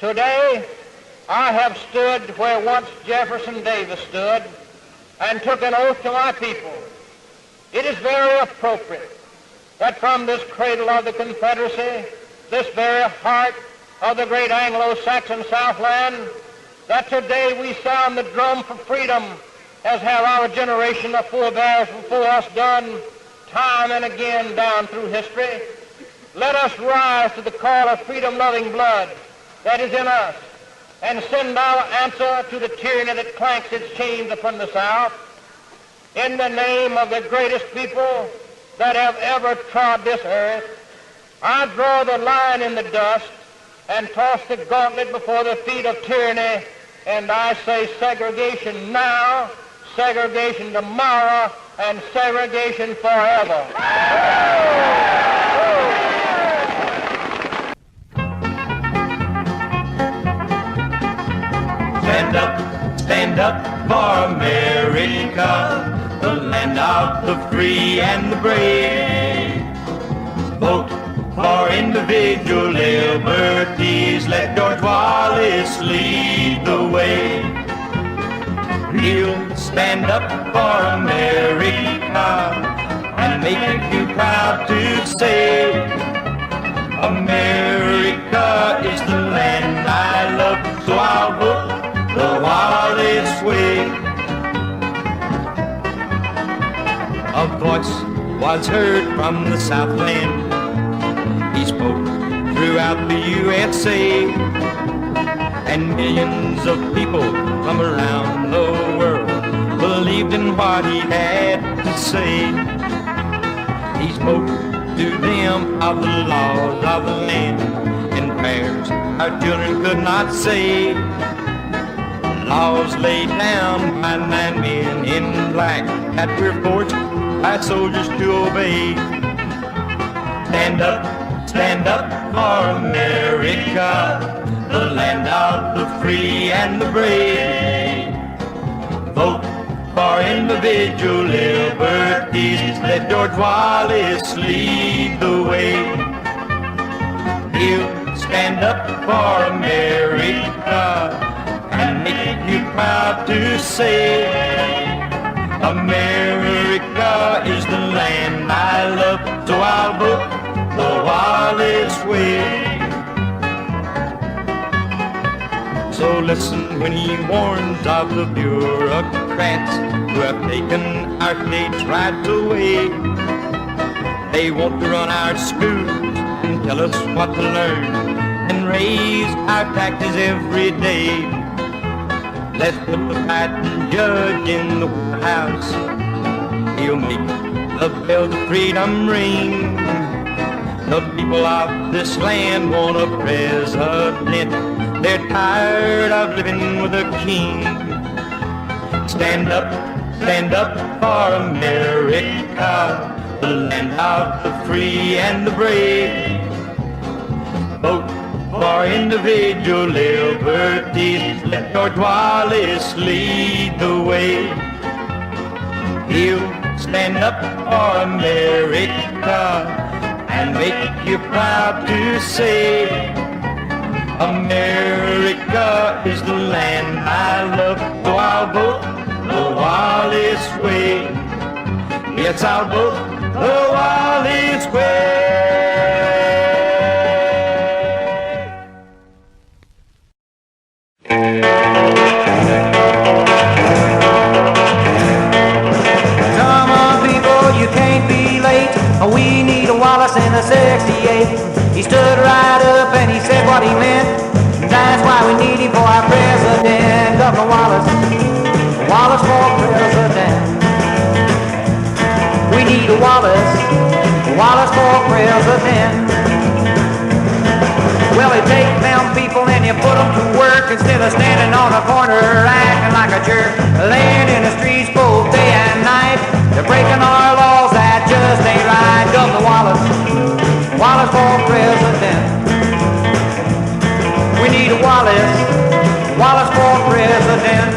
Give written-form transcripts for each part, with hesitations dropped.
Today, I have stood where once Jefferson Davis stood and took an oath to my people. It is very appropriate that from this cradle of the Confederacy, this very heart of the great Anglo-Saxon Southland, that today we sound the drum for freedom, as have our generation of forebears before us done time and again down through history. Let us rise to the call of freedom-loving blood that is in us and send our answer to the tyranny that clanks its chains upon the South. In the name of the greatest people that have ever trod this earth, I draw the line in the dust and toss the gauntlet before the feet of tyranny, and I say segregation now, segregation tomorrow, and segregation forever. Stand up for America, the land of the free and the brave. Vote for individual liberties, let George Wallace lead the way. He'll stand up for America and make you proud to say, America is the land I love, so I'll vote the Wallace Way. A voice was heard from the Southland. He spoke throughout the USA, and millions of people from around the world believed in what he had to say. He spoke to them of the laws of the land and prayers our children could not say. Laws laid down by 9 men in black that we're forced by soldiers to obey. Stand up for America, the land of the free and the brave. Vote for individual liberties, let George Wallace lead the way. He'll stand up for America and make you proud to say, America is the land I love, so I'll vote the Wallace Way. So listen when he warns of the bureaucrats who have taken our state's rights away. They want to run our schools and tell us what to learn and raise our taxes every day. Let's put the fighting judge in the Whitehouse. He'll make the bells of freedom ring. The people of this land want a president. They're tired of living with a king. Stand up for America, the land of the free and the brave. Vote for individual liberties, let George Wallace lead the way. He'll stand up for America and make you proud to say, America is the land I love, so I'll vote the Wallace Way. Yes, I'll vote the Wallace Way. Come on, people, you can't be late. We need a Wallace in a 68. He stood right up and he said what he meant. That's why we need him for our president. Governor Wallace, Wallace for president. We need a Wallace, Wallace for president. Well, you take them people and you put them to work instead of standing on the corner acting like a jerk. Laying in the streets both day and night. They're breaking our laws, that just ain't right. Governor Wallace, Wallace for president. We need a Wallace, Wallace for president.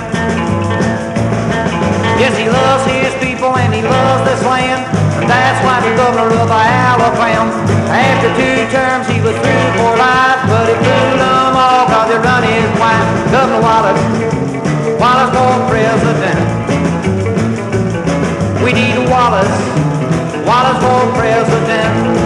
Yes, he loves his people and he loves this land. And that's why the governor of Alabam, after 2 terms he was through for life, but he blew them all 'cause they're Wallace, Wallace for President. We need a Wallace, Wallace for President.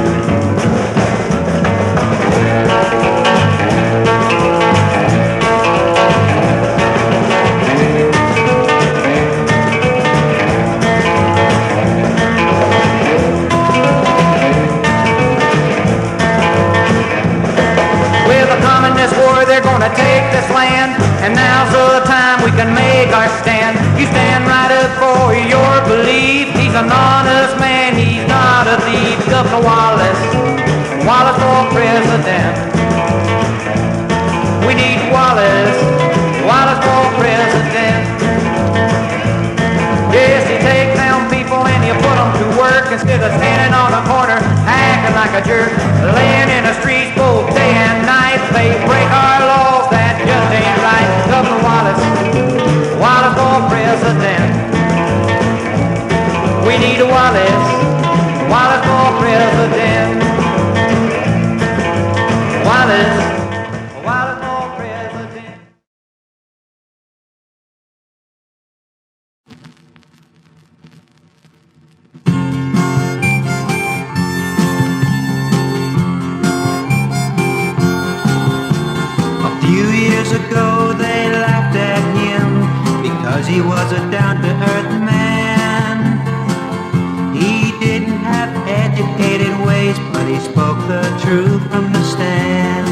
They're gonna take this land, and now's the time we can make our stand. You stand right up for your belief. He's an honest man, he's not a thief. Governor Wallace, Wallace for President. We need Wallace, Wallace for President. Yes, you take them people and you put them to work instead of standing on a corner acting like a jerk, laying in the streets both day and night. They break our laws, that just ain't right. Governor Wallace, Wallace for President. We need a Wallace, Wallace for President. Wallace, Wallace for President. Ago they laughed at him because he was a down-to-earth man. He didn't have educated ways, but he spoke the truth from the stand.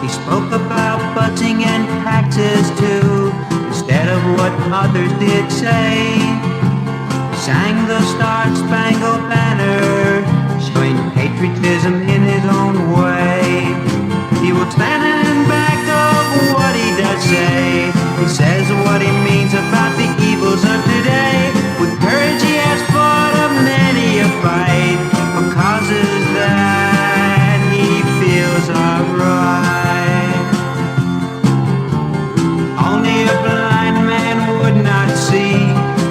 He spoke about budgeting and taxes too, instead of what others did say. He sang the Star-Spangled Banner, showing patriotism in his own way. He was standing in back of what he does say. He says what he means about the evils of today. With courage he has fought a many a fight for causes that he feels are right. Only a blind man would not see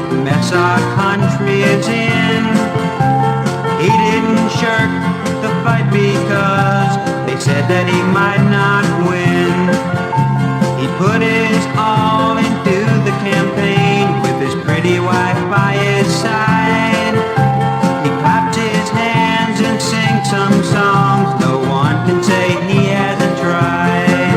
the mess our country is in. He didn't shirk the fight because they said that he might not win. He put his all into the campaign with his pretty wife by his side. He clapped his hands and sang some songs. No one can say he hasn't tried.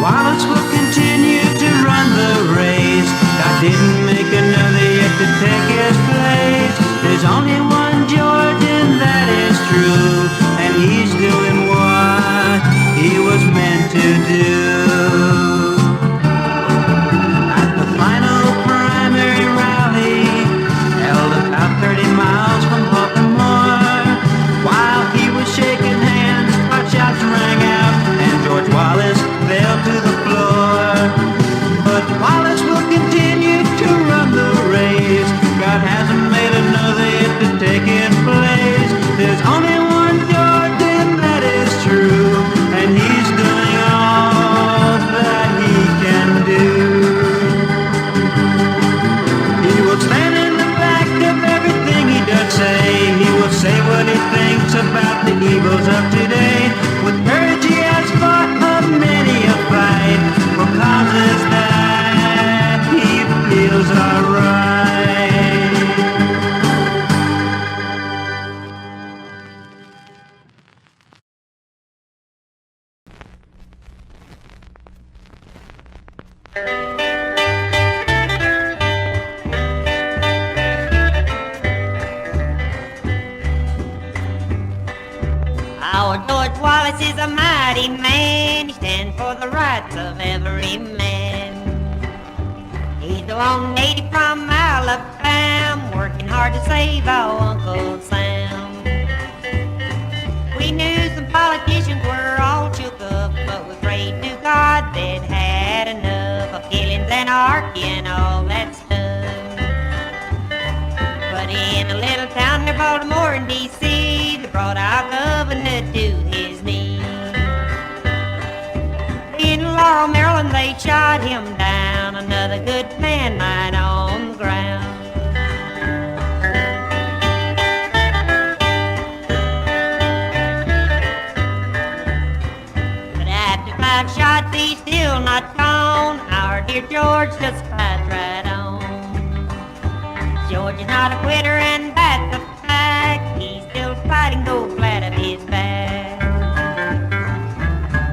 Wallace will continue to run the race. God didn't make another yet to take his place. There's only one George and that is true, and he's doing what he was meant to do. At the final primary rally, held about 30 miles from Baltimore, while he was shaking hands, hot shots rang out, and George Wallace fell to the floor. But Wallace will continue to run the race. God hasn't made another yet to take his place. There's only one George and that is true, and he's doing all that he can do. He will stand in the back of everything he does say. He will say what he thinks about the evils of today. With courage he has fought a many a fight for causes that he feels are right. Our George Wallace is a mighty man. He stands for the rights of every man. He's the lone native from Alabam, working hard to save our Uncle Sam. We knew some politicians were all shook up, but we prayed to God they'd had enough of killings, anarchy, and all that stuff. But in a little town near Baltimore in D.C., they brought our governor to his knees. In Laurel, Maryland, they shot him down, another good man lying on the ground. But after 5 shots but he's still not gone. Our dear George just fights right on. George is not a quitter, and that's a fact. He's still fighting, though flat of his back.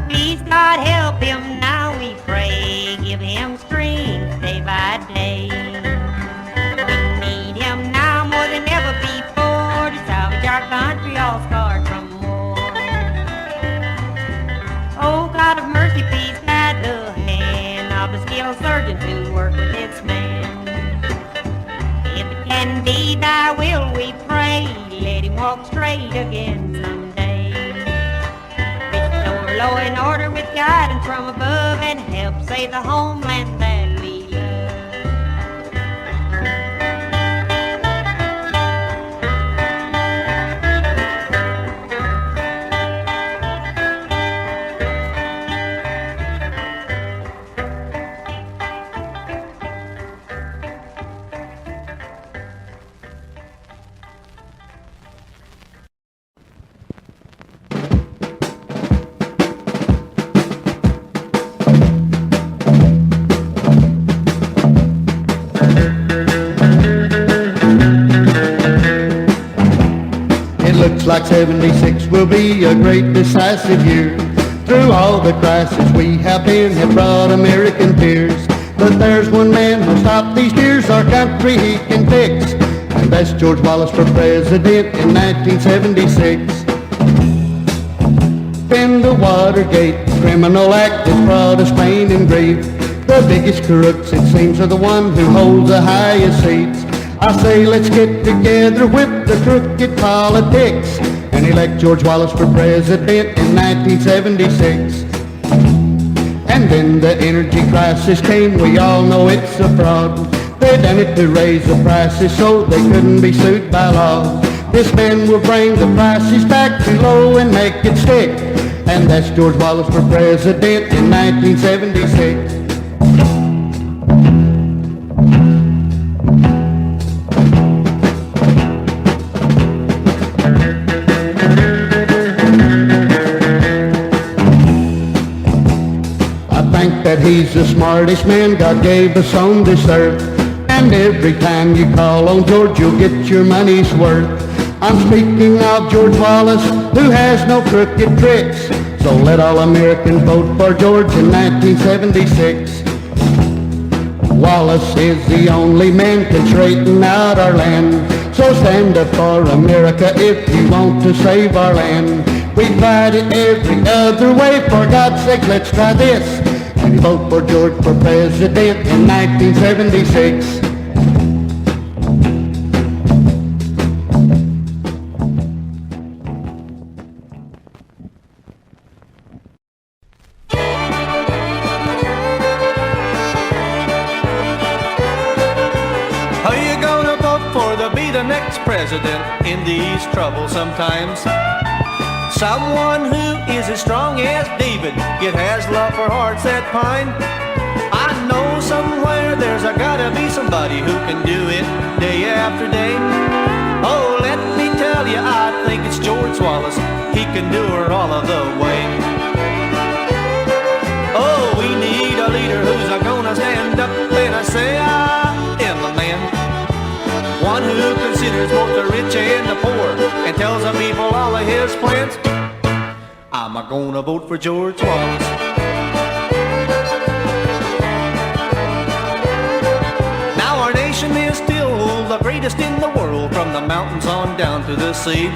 Please, God, help him now, we pray. Give him strength day by day. We need him now more than ever before to salvage our country all scarred from war. Oh, God of mercy, please guide the hand of the skilled surgeon to work with its man. If it can be thy will, we pray, let him walk straight again someday. Restore law and order with guidance from above, and help save the homeland that we love. Looks like 76 will be a great decisive year. Through all the crisis we have brought American tears. But there's one man who'll stop these tears, our country he can fix, and that's George Wallace for President in 1976. Then the Watergate Criminal Act has brought us pain and grief. The biggest crooks, it seems, are the one who holds the highest seats. I say let's get together with the crooked politics and elect George Wallace for President in 1976. And then the energy crisis came, we all know it's a fraud. They done it to raise the prices so they couldn't be sued by law. This man will bring the prices back too low and make it stick, and that's George Wallace for President in 1976. That he's the smartest man God gave us on this earth, and every time you call on George you'll get your money's worth. I'm speaking of George Wallace, who has no crooked tricks, so let all Americans vote for George in 1976. Wallace is the only man can straighten out our land, so stand up for America if you want to save our land. We tried it every other way, for God's sake let's try this and vote for George for President in 1976. Are you gonna vote for to be the next president in these troublesome times? Someone who is as strong as David, yet has love for hearts that pine. I know somewhere there's gotta be somebody who can do it day after day. Oh, let me tell you, I think it's George Wallace. He can do her all of the way. Oh, we need a leader who's gonna stand up and say, I am a man. One who considers both the rich and the poor and tells the people all of his plans. I'm gonna vote for George Wallace. Now our nation is still the greatest in the world, from the mountains on down to the sea.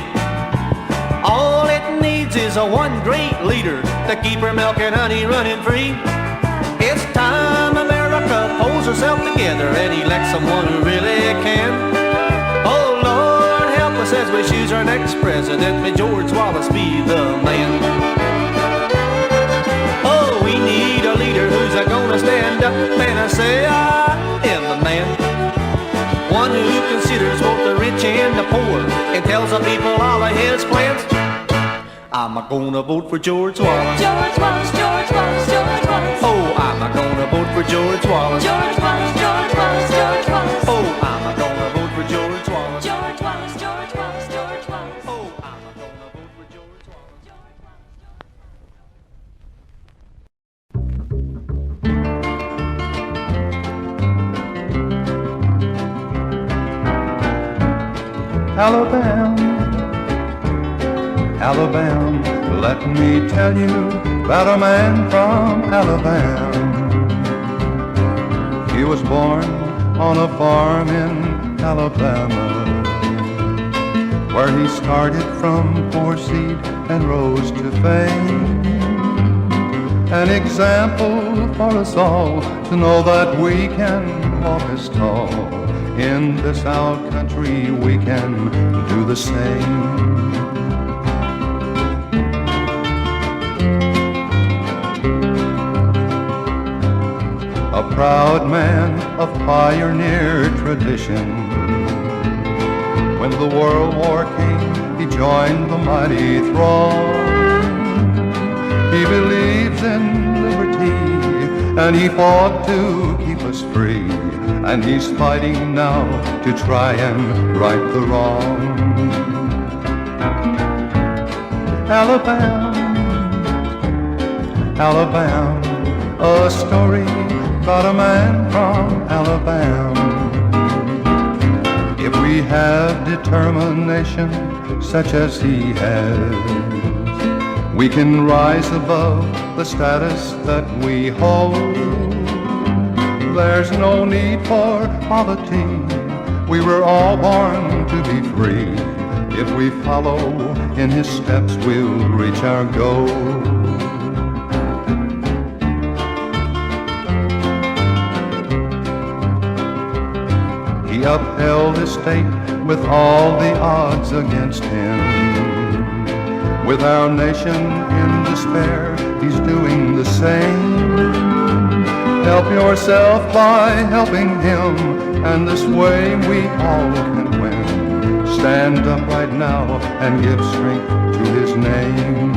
All it needs is a one great leader to keep her milk and honey running free. It's time America pulls herself together and elects someone who really can. Oh Lord, help us as we choose our next president. May George Wallace be the man. Oh, we need a leader who's gonna stand up and say, I am the man. One who considers both the rich and the poor and tells the people all of his plans. I'm gonna vote for George Wallace. George Wallace, George Wallace, George Wallace. Oh, I'm gonna vote for George Wallace. George Wallace, George Wallace, George Wallace. Oh, I'm gonna vote for George Wallace. George Wallace, George Wallace, George Wallace. Oh, I'm gonna vote for George Wallace. Alabam, Alabam, let me tell you about a man from Alabam. He was born on a farm in Alabama, where he started from poor seed and rose to fame. An example for us all to know that we can walk as tall. In this our country we can do the same. A proud man of pioneer tradition. When the World War came, he joined the mighty throng. He believes in liberty, and he fought to keep us free. And he's fighting now to try and right the wrong. Alabam, Alabam, a story about a man from Alabam. If we have determination such as he has, we can rise above the status that we hold. There's no need for poverty. We were all born to be free. If we follow in his steps, we'll reach our goal. He upheld his state with all the odds against him. With our nation in despair, he's doing the same. Help yourself by helping him, and this way we all can win. Stand up right now and give strength to his name.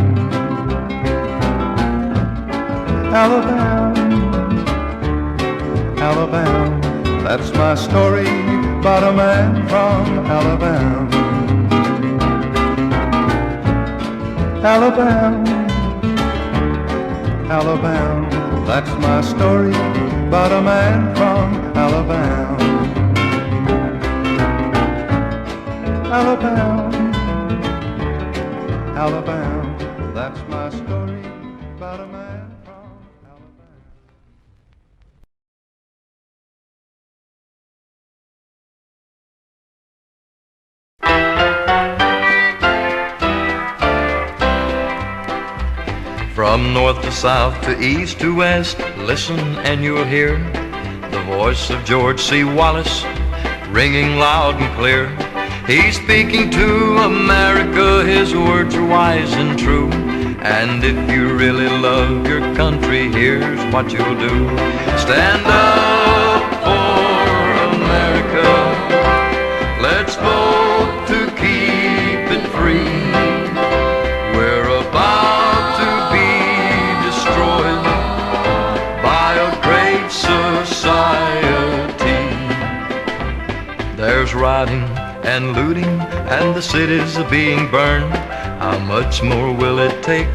Alabam, Alabam, that's my story about a man from Alabam. Alabam, Alabam, that's my story about a man from Alabam. Alabam, Alabam, that's my story about a man from Alabam. From north to south to east to west, listen and you'll hear the voice of George C. Wallace ringing loud and clear. He's speaking to America, his words are wise and true. And if you really love your country, here's what you'll do. Stand up for America. Let's vote to keep it free. We're about to be destroyed by a great society. There's rioting and looting, and the cities are being burned. How much more will it take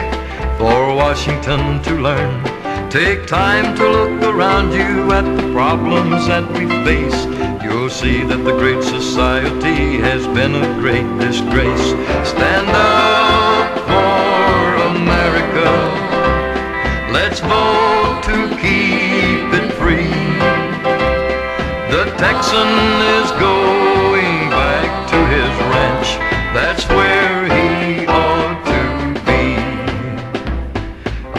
for Washington to learn? Take time to look around you at the problems that we face. You'll see that the great society has been a great disgrace. Stand up for America. Let's vote to keep it free. The Texan is going back to his ranch. That's where he ought to be.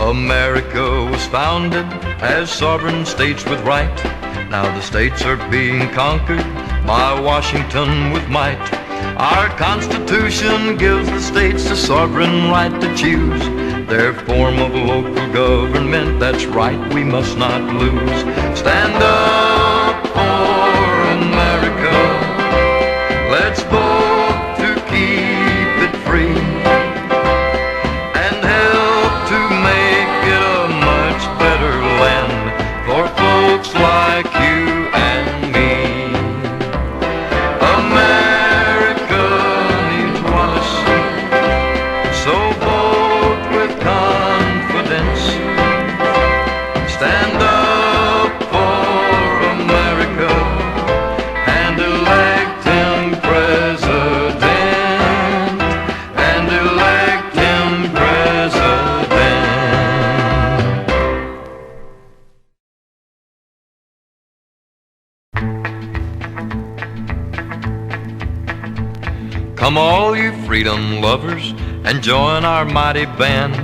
America was founded as sovereign states with right. Now the states are being conquered by Washington with might. Our Constitution gives the states the sovereign right to choose their form of local government. That's right, we must not lose. Stand up for America. Let's vote to keep it free and help to make it a much better land for folks like you and me. America needs Wallace, so vote with confidence. Stand up for America. Come all you freedom lovers and join our mighty band.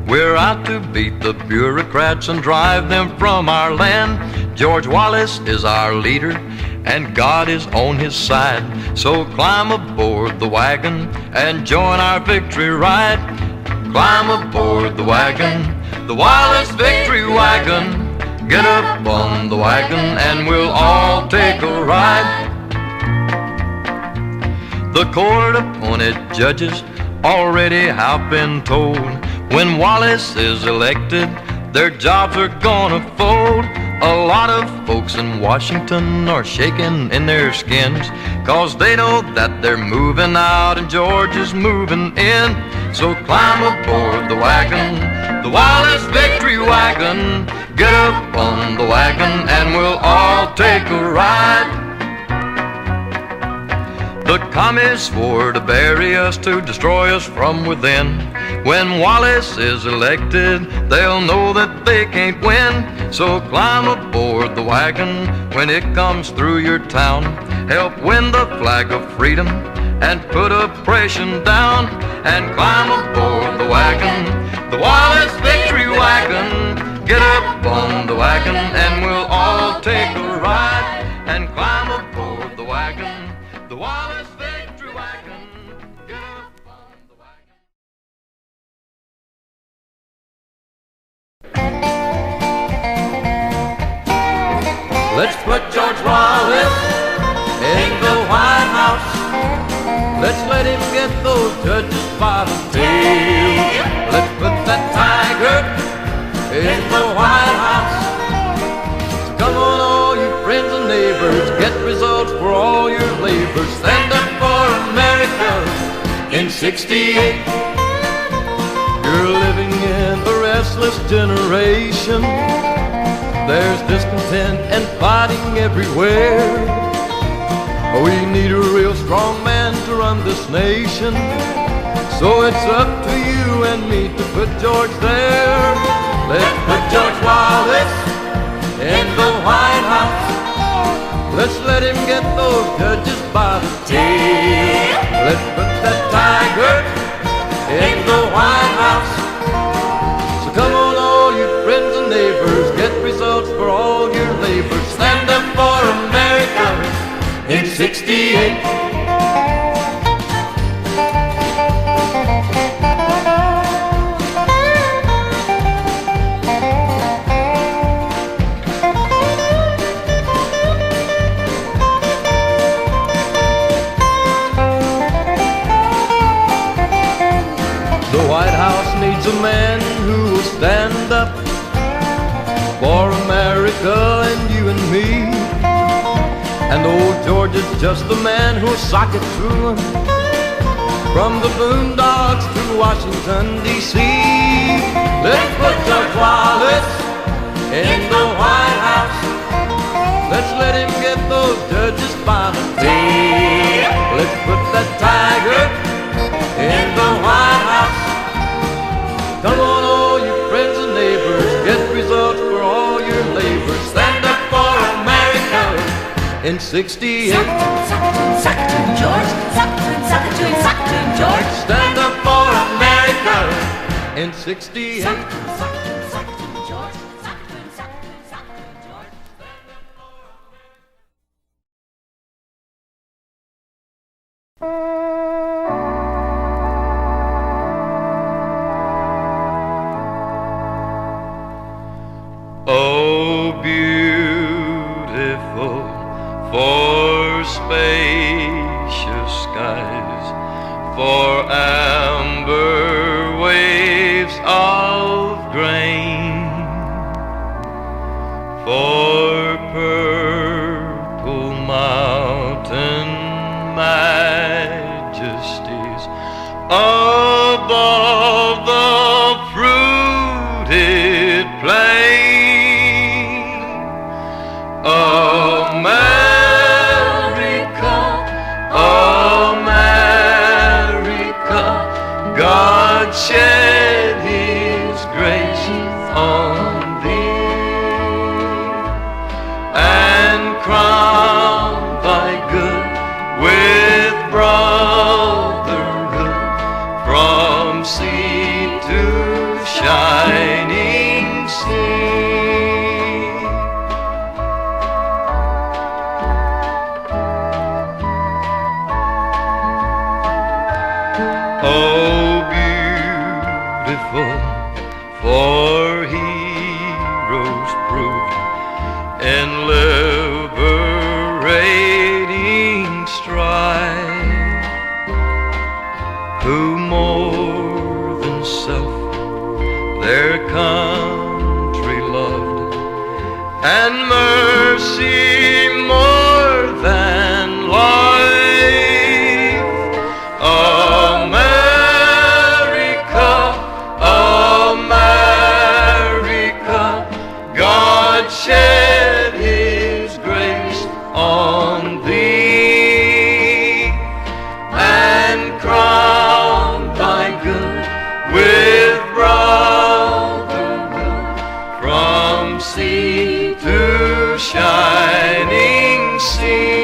We're out to beat the bureaucrats and drive them from our land. George Wallace is our leader and God is on his side. So climb aboard the wagon and join our victory ride. Climb aboard the wagon, the Wallace victory wagon. Get up on the wagon and we'll all take a ride. The court-appointed judges already have been told when Wallace is elected, their jobs are gonna fold. A lot of folks in Washington are shaking in their skins, 'cause they know that they're moving out and George is moving in. So climb aboard the wagon, the Wallace victory wagon. Get up on the wagon and we'll all take a ride. The commies swore to bury us, to destroy us from within. When Wallace is elected, they'll know that they can't win. So climb aboard the wagon when it comes through your town. Help win the flag of freedom and put oppression down. And climb aboard the wagon, the Wallace victory wagon. Get up on the wagon and we'll all take a ride. And climb aboard the wagon, the Wallace victory wagon. Get up on the wagon. Let's put George Wallace in the White House. Let's let him get those judges by the tail. Let's put that tiger in the White House. So come on all you friends and neighbors, get results for all your labor. Stand up for America in 68. You're living in a restless generation. There's discontent and fighting everywhere. We need a real strong man to run this nation. So it's up to you and me to put George there. Let's put George Wallace in the White House. Let's let him get those judges by the tail. Let's put that tiger in the White House. So come on all you friends and neighbors, get results for all your labor. Stand up for America in 68. The White House needs a man who will stand up for America and you and me. And old George is just the man who'll sock it through 'em, from the boondocks to Washington, D.C. Let's put George Wallace in the White House. Let's let him get those judges by the tail. Let's put that tiger in the White House. Come on all you friends and neighbors, get results for all your labor. Stand up for America in 68. Suck it to him, George. Suck it to him, suck it to him, suck it to him, George. Stand up for America in 68. Suck it to him, suck it to him, suck it to him, George. Suck it to him, suck it to him, suck it to him, George. Oh, beautiful for spacious skies, for amber waves of grain, for purple mountain majesties, above the fruited plain. America, America, God shed his grace on thee and crowned thy good with broad and mercy more than life. America, America, God shed His grace on thee and crowned thy good with brotherhood from sea to shining sea.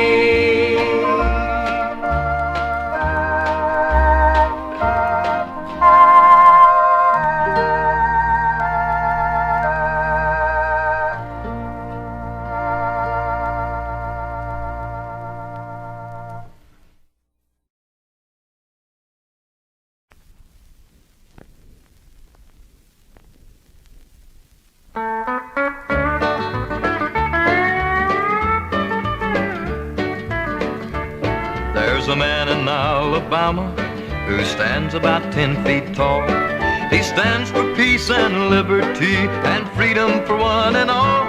There's a man in Alabama who stands about 10 feet tall. He stands for peace and liberty and freedom for one and all.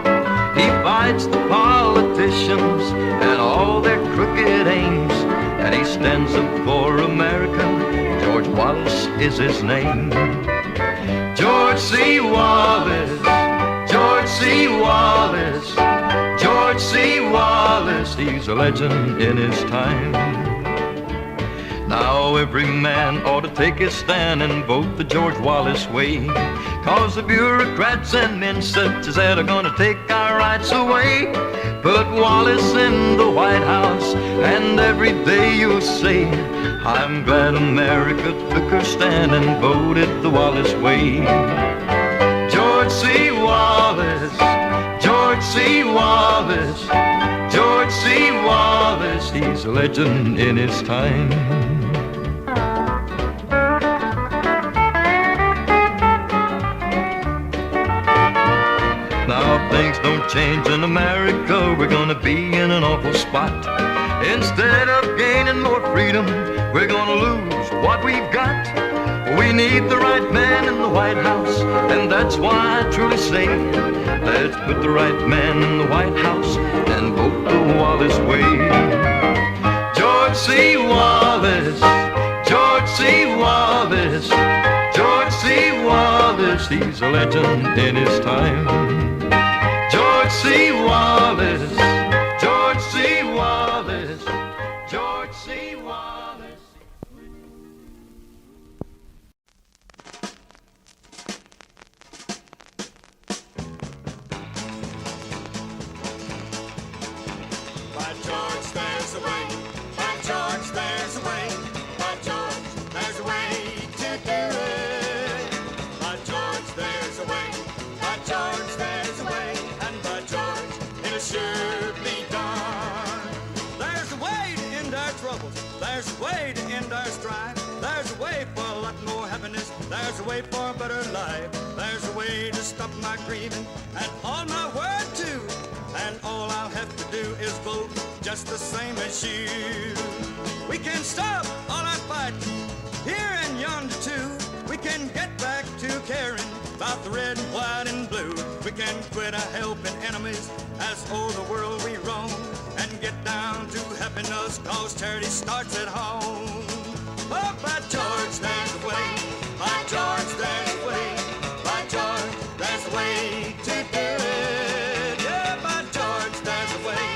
He fights the politicians and all their crooked aims, and he stands up for America. George Wallace is his name. George C. Wallace, George C. Wallace, George C. Wallace, he's a legend in his time. Now every man ought to take his stand and vote the George Wallace way, 'cause the bureaucrats and men such as that are gonna take our rights away. Put Wallace in the White House and every day you'll say, I'm glad America took her stand and voted the Wallace way. George C. Wallace, George C. Wallace, George C. Wallace, he's a legend in his time. Now if things don't change in America, we're gonna be in an awful spot. Instead of gaining more freedom, we're gonna lose what we've got. We need the right man in the White House, and that's why I truly say, let's put the right man in the White House and vote the Wallace way. George C. Wallace, George C. Wallace, George C. Wallace, he's a legend in his time. George C. Wallace, George C. Wallace, George C. Wallace. By George, there's a way. By George, there's a way. By George, there's a way to do it. By George, there's a way. By George, there's a way. And by George, it'll sure be done. There's a way to end our troubles. There's a way to end our strife. There's a way for a lot more happiness. There's a way for a better life. There's a way to stop my grieving and on my word too. And all I'll have to do is vote just the same as you. We can stop all our fighting here and yonder too. We can get back to caring about the red, white, and blue. We can quit our helping enemies as o'er the world we roam and get down to happiness, 'cause charity starts at home. Oh, by George, there's a way. By George, there's a way. By George, there's a way to do it. Yeah, by George, there's a way.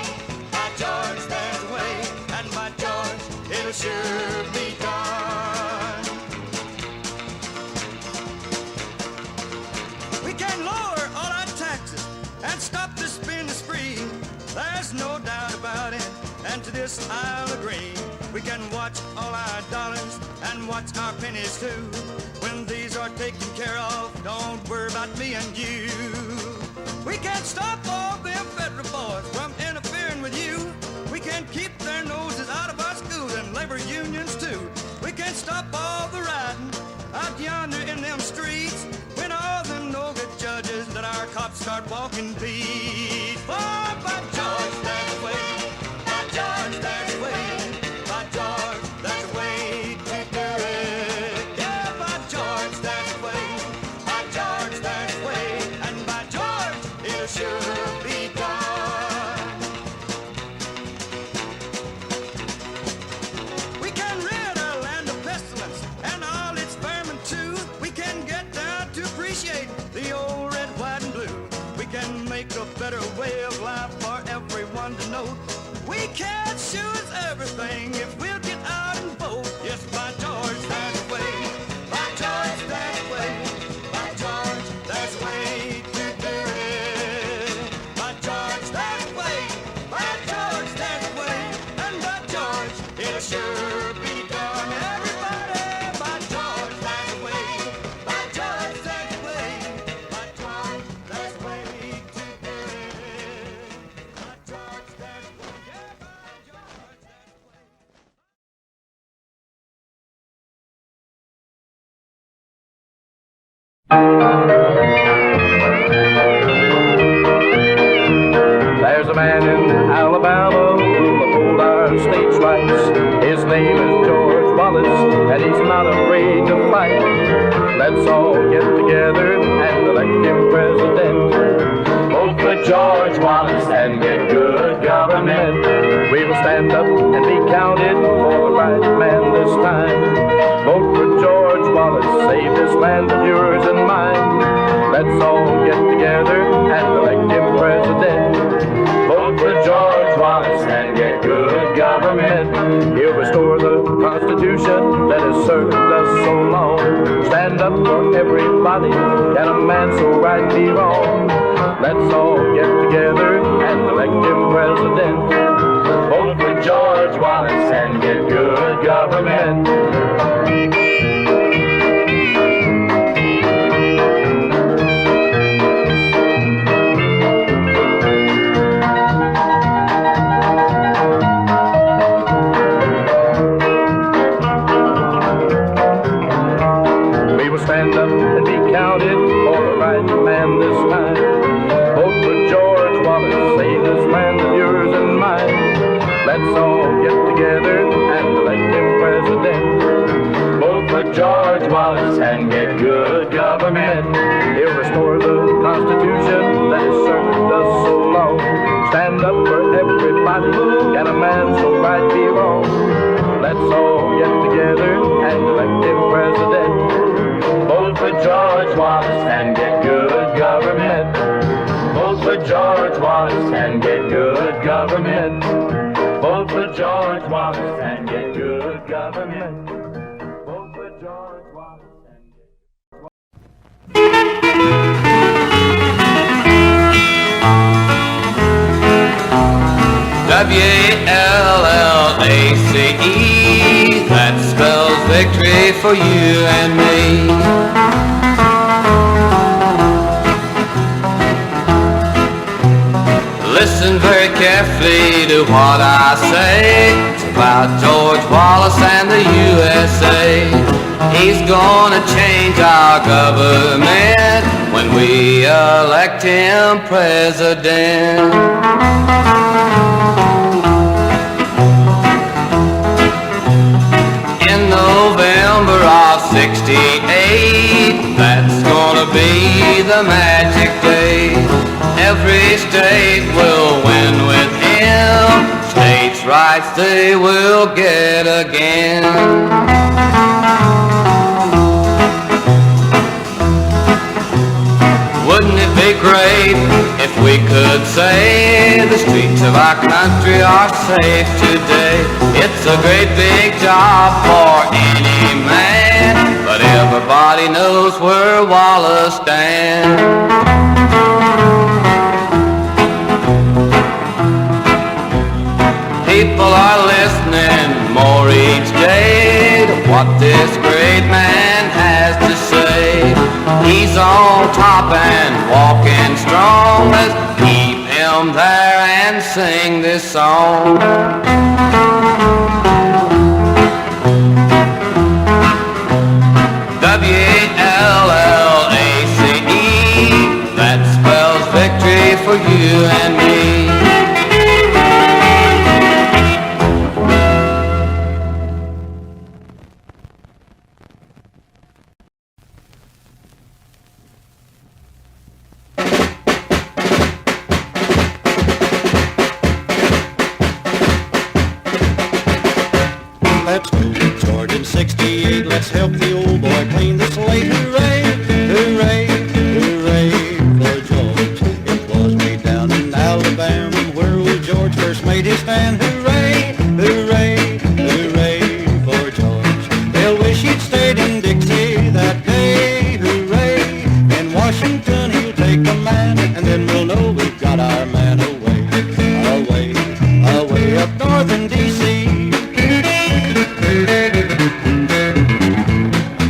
By George, there's a way. And by George, it'll sure be done. We can lower all our taxes and stop the spending spree. There's no doubt about it, and to this I'll agree. We can watch all our dollars and watch our pennies too. When these are taken care of, don't worry about me and you. We can stop all them federal boys from interfering with you. We can keep their noses out of our schools and labor unions too. We can stop all the rioting out yonder in them streets. When all them no-good judges let our cops start walking beat. Oh, by George, there's a way. By George, there's a way. By George, there's a way to do it. Yeah, by George, there's a way. By George, there's a way. And by George, it'll sure be make a better way of life for everyone to know. We can't choose everything if we'll get out and vote. Yes, by George, that's the way. By George, that's the way. By George, that's the way to do it. By George, that's the way. By George, that's the way. And by George, it'll sure be done. Everybody, by George, that's the way. By George, that's the way. By George, that's the way to do it. By George, that's the way. Yeah, by George, that's the way. There's a man in Alabama who'll uphold our state's rights. His name is George Wallace, and he's not afraid to fight. Let's all get together and elect him president. Vote for George Wallace and get good government. We will stand up and be counted for the right man this time. Vote for George Wallace, save this land of yours and mine. Let's all get together and elect him president. Vote for George Wallace and get good government. He'll restore the Constitution that has served us so long. Stand up for everybody, can a man so right be wrong? Let's all get together and elect him president. Vote for George Wallace and get good government. Stand up and be counted for the right man this time. Vote for George Wallace, save this land of yours and mine. Let's all get together and elect him president. Vote for George Wallace and get good government. He'll restore the Constitution that has served us so long. Stand up for everybody, can a man so right be wrong? Let's all get together and elect him president. Vote for George Wallace and get good government. Vote for George Wallace and get good government. Vote for George Wallace and get good government. Vote for George Wallace and W-A-L-L-A-C-E, that spells victory for you and me. Listen very carefully to what I say. It's about George Wallace and the USA. He's gonna change our government when we elect him president. In November of '68, that's gonna be the magic day. Every state will win with him. States' rights they will get again. Wouldn't it be great if we could say the streets of our country are safe today? It's a great big job for any man, but everybody knows where Wallace stands. People are listening more each day to what this great man has to say. He's on top and walking strong. Let's keep him there and sing this song. W-A-L-L-A-C-E, that spells victory for you and me. Let's go to George in '68. Let's help the old boy clean the slate. Hooray, hooray, hooray for George. It was way ladies stand hooray, hooray, hooray for George. They'll wish he'd stayed in Dixie that day, hooray. In Washington he'll take command, and then we'll know we've got our man away, away, away up north in D.C.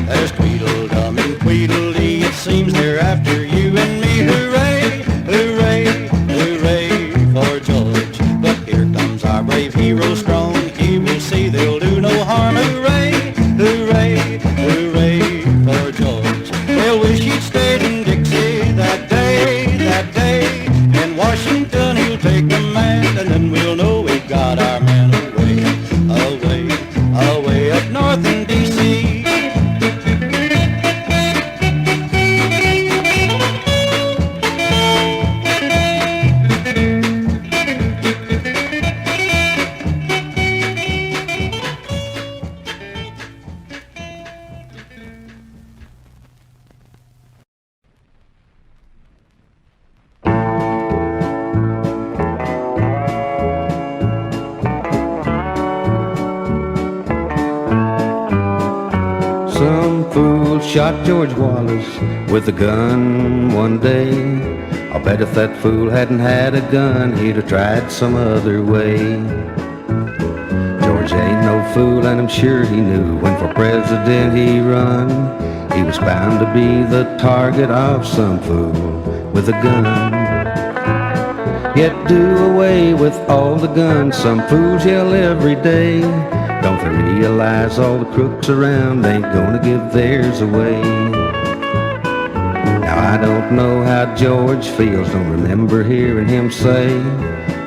There's Tweedledum and Tweedledee, it seems they're after you and me, hooray, hooray, hooray for George. But here comes our brave hero strong, he will see they'll do no harm, hooray, hooray, hooray for George. They'll wish he'd stayed in Dixie that day, that day. In Washington he'll take command, and then we'll know we've got our man away, away, away up north in D.C. Some fool shot George Wallace with a gun one day. I'll bet if that fool hadn't had a gun, he'd have tried some other way. George ain't no fool, and I'm sure he knew when for president he run, he was bound to be the target of some fool with a gun. Yet do away with all the guns, some fools yell every day. Don't they realize all the crooks around ain't gonna give theirs away? Now I don't know how George feels, don't remember hearing him say,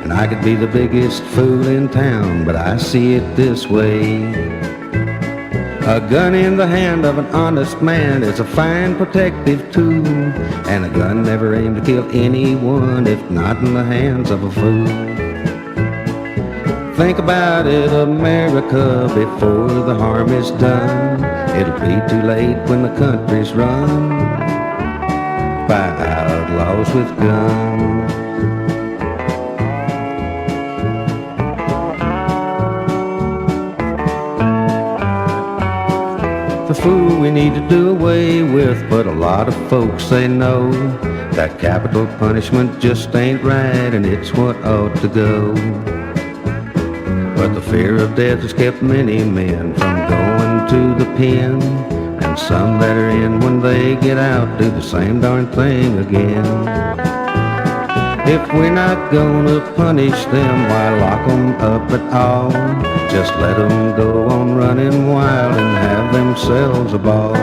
and I could be the biggest fool in town, but I see it this way. A gun in the hand of an honest man is a fine protective tool, and a gun never aimed to kill anyone if not in the hands of a fool. Think about it, America, before the harm is done. It'll be too late when the country's run by outlaws with guns. The fool we need to do away with, but a lot of folks say no. That capital punishment just ain't right, and it's what ought to go. But the fear of death has kept many men from going to the pen, and some that are in when they get out do the same darn thing again. If we're not gonna punish them, why lock them up at all? Just let them go on running wild and have themselves a ball.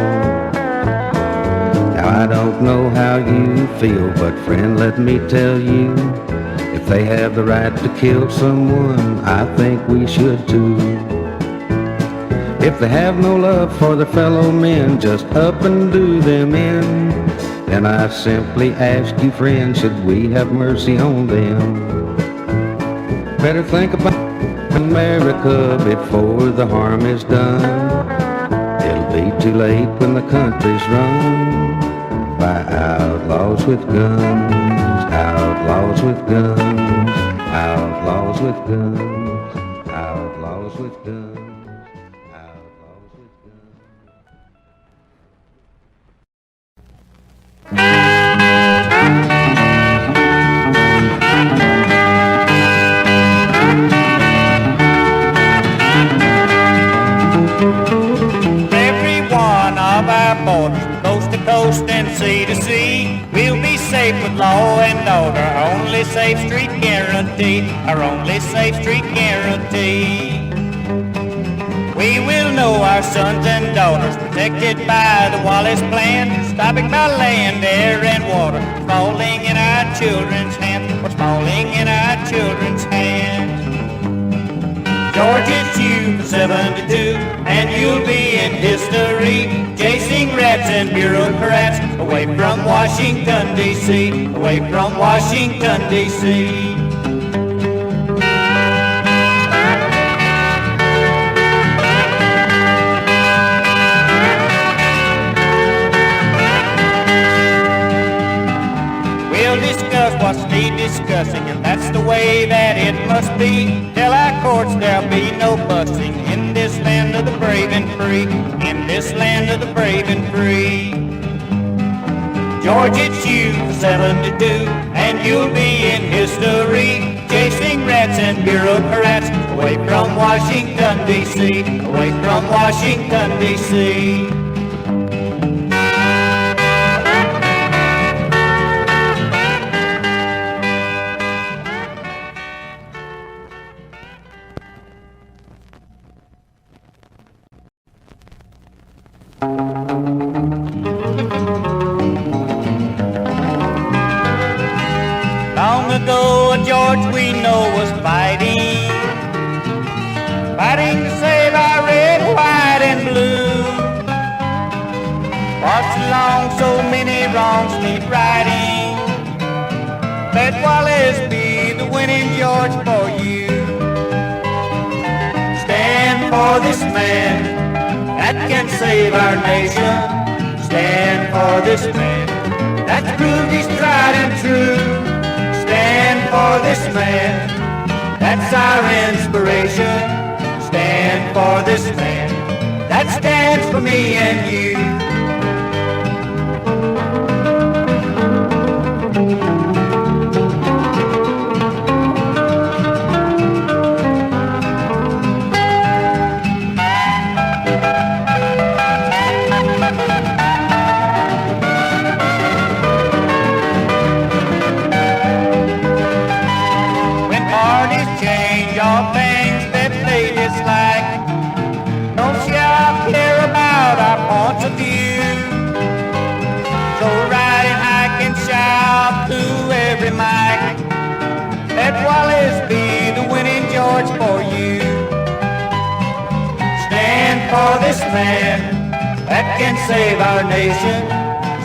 Now I don't know how you feel, but friend, let me tell you, if they have the right to kill someone, I think we should too. If they have no love for their fellow men, just up and do them in. Then I simply ask you, friend, should we have mercy on them? Better think about America before the harm is done. It'll be too late when the country's run by outlaws with guns, outlaws with guns, outlaws with guns, outlaws with guns, outlaws with guns. Every one of our borders, coast to coast and sea to sea, we'll be safe with law and order. Our only safe street guarantee, our only safe street guarantee. We will know our sons and daughters protected by the Wallace plan, stopping by land, air, and water, falling in our children's hands, what's falling in our children's hands. George, it's you for 72, and you'll be in history, chasing rats and bureaucrats away from Washington, D.C., away from Washington, D.C. We'll discuss what's need discussing, and that's the way that it must be. Tell our courts there'll be no busting in this land of the brave and free, in this land of the brave and free. George, it's you for 72, and you'll be in history, chasing rats and bureaucrats away from Washington, D.C., away from Washington, D.C. Long ago, George we know was fighting, fighting to save our red, white, and blue. For so long, so many wrongs need righting. Let Wallace be the winning George for you. Stand for this man that can save our nation. Stand for this man that's proved he's tried and true. Stand for this man, that's our inspiration. Stand for this man, that stands for me and you. All things that they dislike, don't y'all care about our points of view? So ride and hike and shout to every mic, let Wallace be the winning George for you. Stand for this man that can save our nation.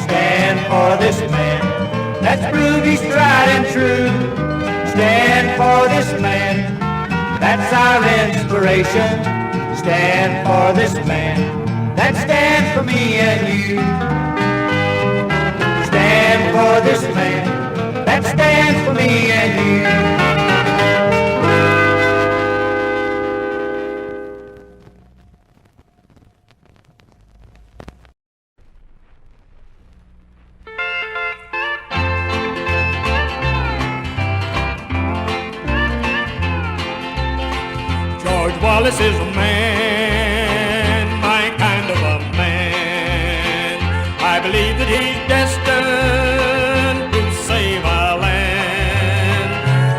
Stand for this man that's proved he's tried and true. Stand for this man, that's our inspiration. Stand for this man that stands for me and you. Stand for this man that stands for me and you. Wallace is a man, my kind of a man. I believe that he's destined to save our land.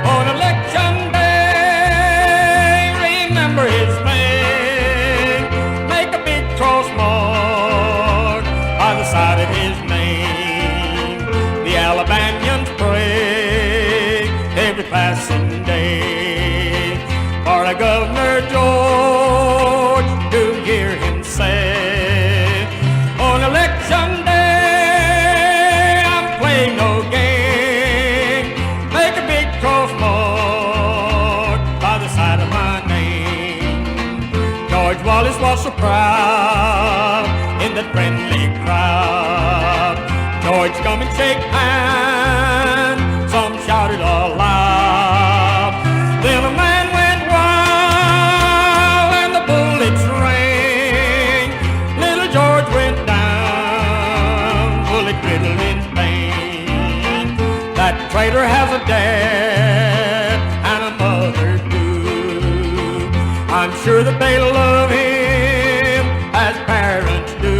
On election day, remember his name. Make a big cross mark by the side of his name. The Alabamians pray every passing day for a Governor George to hear him say, on election day I'm playing no game. Make a big cross mark by the side of my name. George Wallace was so proud in that friendly crowd. George, come and shake hands, some shouted aloud. Then a man went wild and the bullets rang. Little George went down, bullet riddled in pain. That traitor has a dad and a mother too. I'm sure that they love him as parents do.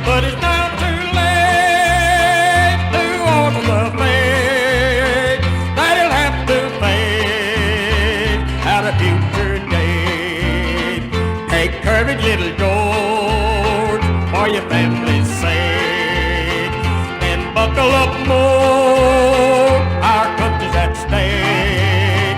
But it's now too late to alter the fate that he'll have to face at a future date. Take courage, little George, for your family's sake, and buckle up more, our country's at stake.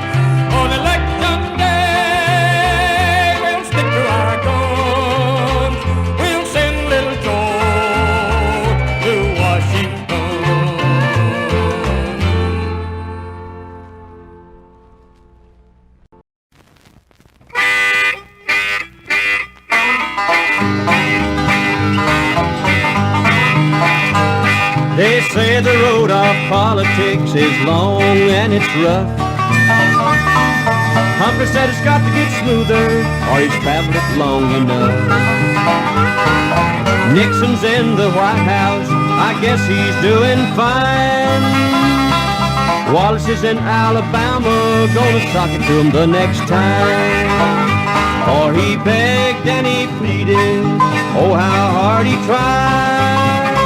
On election day, we'll stick to our guns. We'll send little George to Washington. They say the road of politics is long and it's rough. Humphrey said it's got to get smoother or he's traveled it long enough. Nixon's in the White House, I guess he's doing fine. Wallace is in Alabama, gonna sock it to him the next time. For he begged and he pleaded, oh how hard he tried,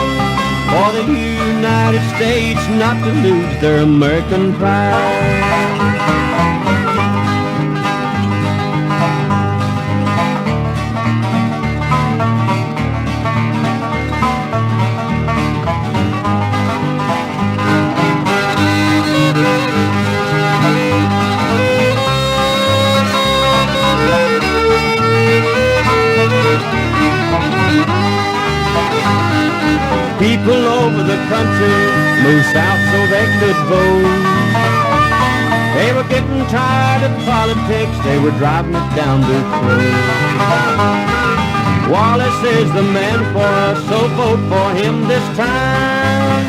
for the United States not to lose their American pride. People over the country moved south so they could vote. They were getting tired of politics, they were driving it down their throat. Wallace is the man for us, so vote for him this time.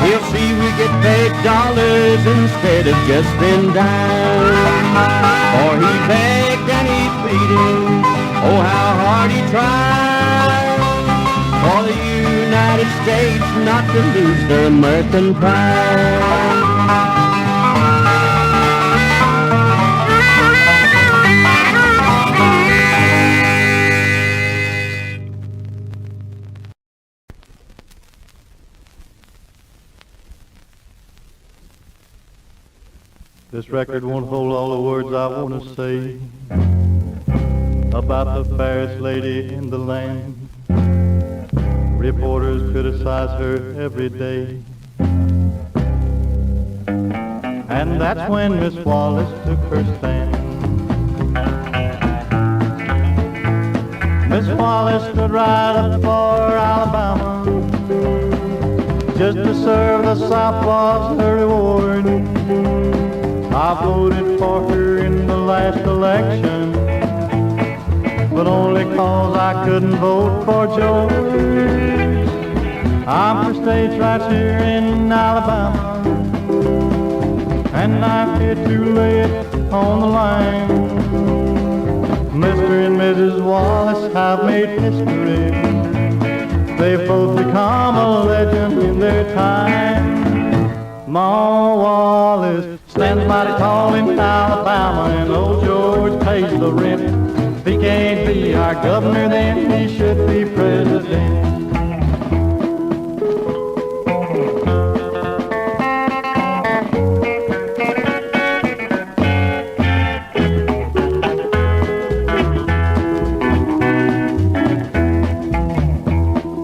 He'll see we get paid dollars instead of just in dimes. For he begged and he pleaded, oh how hard he tried, for the United States not to lose their American pride. This record won't hold all the words I want to say about the fairest lady in the land. Reporters criticize her every day, and that's when Miss Wallace took her stand. Miss Wallace stood right up for Alabama, just to serve the South was her reward. I voted for her in the last election, but only 'cause I couldn't vote for George. I'm for states right here in Alabama, and I'm here to lay it on the line. Mr. and Mrs. Wallace have made history. They've both become a legend in their time. Ma Wallace stands mighty tall in Alabama, and old George pays the rent. If he can't be our governor, then he should be president.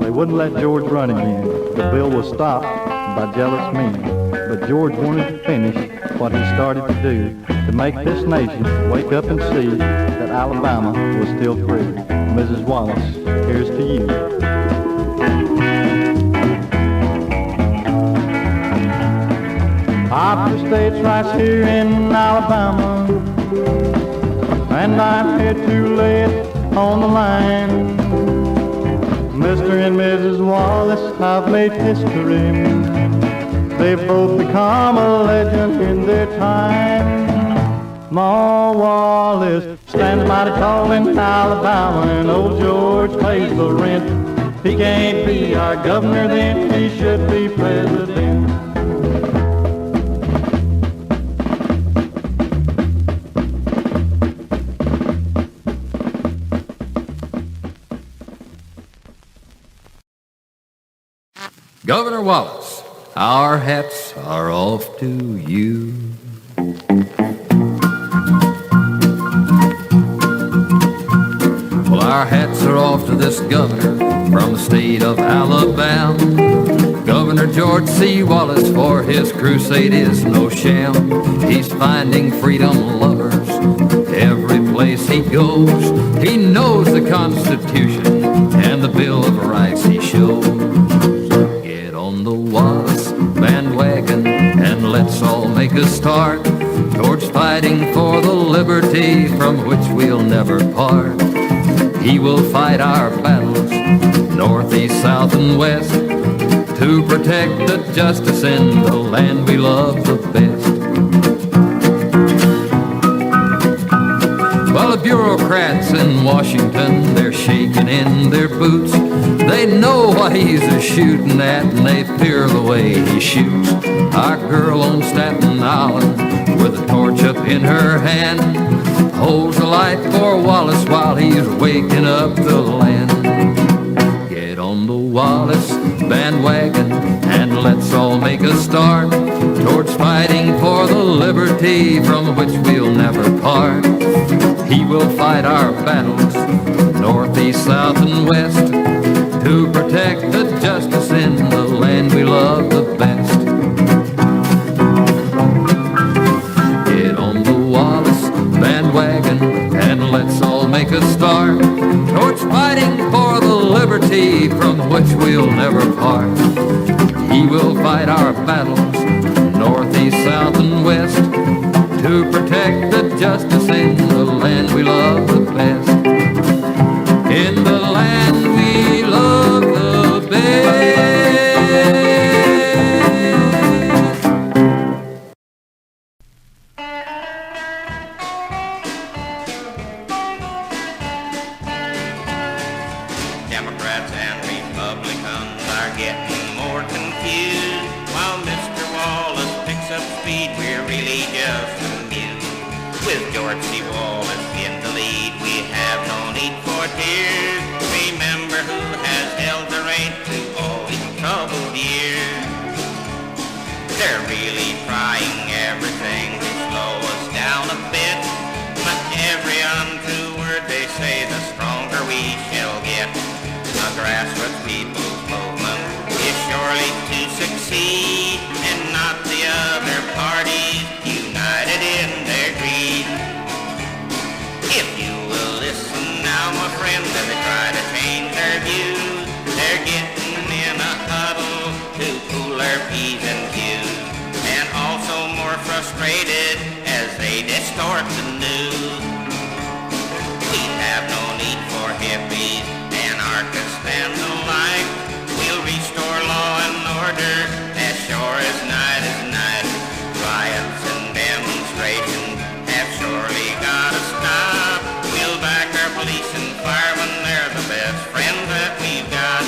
They wouldn't let George run again. The bill was stopped by jealous men. But George wanted to finish what he started to do, to make this nation wake up and see that Alabama was still free. Mrs. Wallace, here's to you. I've the states right here in Alabama, and I'm here to lay it on the line. Mr. and Mrs. Wallace have made history. They've both become a legend in their time. Ma Wallace stands mighty tall in Alabama, and old George pays the rent. If he can't be our governor, then he should be president. Governor Wallace, our hats are off to you. Well, our hats are off to this governor from the state of Alabama. Governor George C. Wallace, for his crusade is no sham. He's finding freedom lovers every place he goes. He knows the Constitution and the Bill of Rights he shows. The Wallace bandwagon, and let's all make a start towards fighting for the liberty from which we'll never part. He will fight our battles, north, east, south, and west, to protect the justice in the land we love the best. Well, the bureaucrats in Washington, they're shaking in their boots. They know what he's a-shooting at, and they fear the way he shoots. Our girl on Staten Island, with a torch up in her hand, holds a light for Wallace while he's waking up the land. Get on the Wallace bandwagon and let's all make a start towards fighting for the liberty from which we'll never part. He will fight our battles, north, east, south, and west, to protect the justice in the land we love the best. Get on the Wallace bandwagon and let's all make a start towards fighting for the liberty from which we'll never part. He will fight our battles, north, east, south, and west, to protect the justice in the land we love the best. In the land we love the best. Democrats and Republicans are getting more confused. While Mr. Wallace picks up speed, we're really just amused. With George C. Wallace in the lead, we have no need for tears. Remember who has held the reins through all these troubled years. They're really trying everything to slow us down a bit, but every untrue word they say, the stronger we shall get. The grassroots people's movement is surely to succeed, and not the other parties united in their greed. If you will listen now, my friend, as they try to change their views, they're getting in a huddle to cool their P's and Q's, and also more frustrated as they distort the news. We have no need for hippies, anarchists, and the like. We'll restore law and order as sure as night is night. Riots and demonstrations have surely gotta stop. We'll back our police and firemen, they're the best friends that we've got.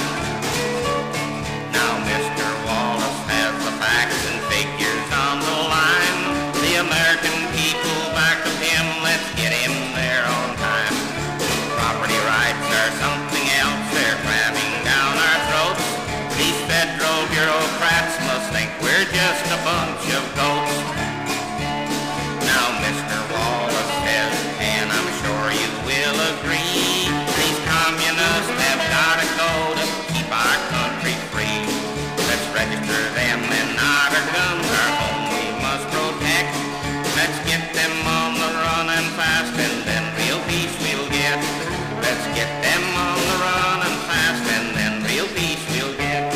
Now Mr. Wallace has the facts and figures on the line. The American people back of him, let's get him there on time. Property rights are something else, they're cramming down our throats. These federal bureaucrats must think we're just a bunch of goats. Now Mr. Wallace says, and I'm sure you will agree, these communists have gotta go to keep our country free. Let's register them and not our guns, our home we must protect. Let's get them on the run and fast, and then real peace we'll get. Let's get them on the run and fast, and then real peace we'll get.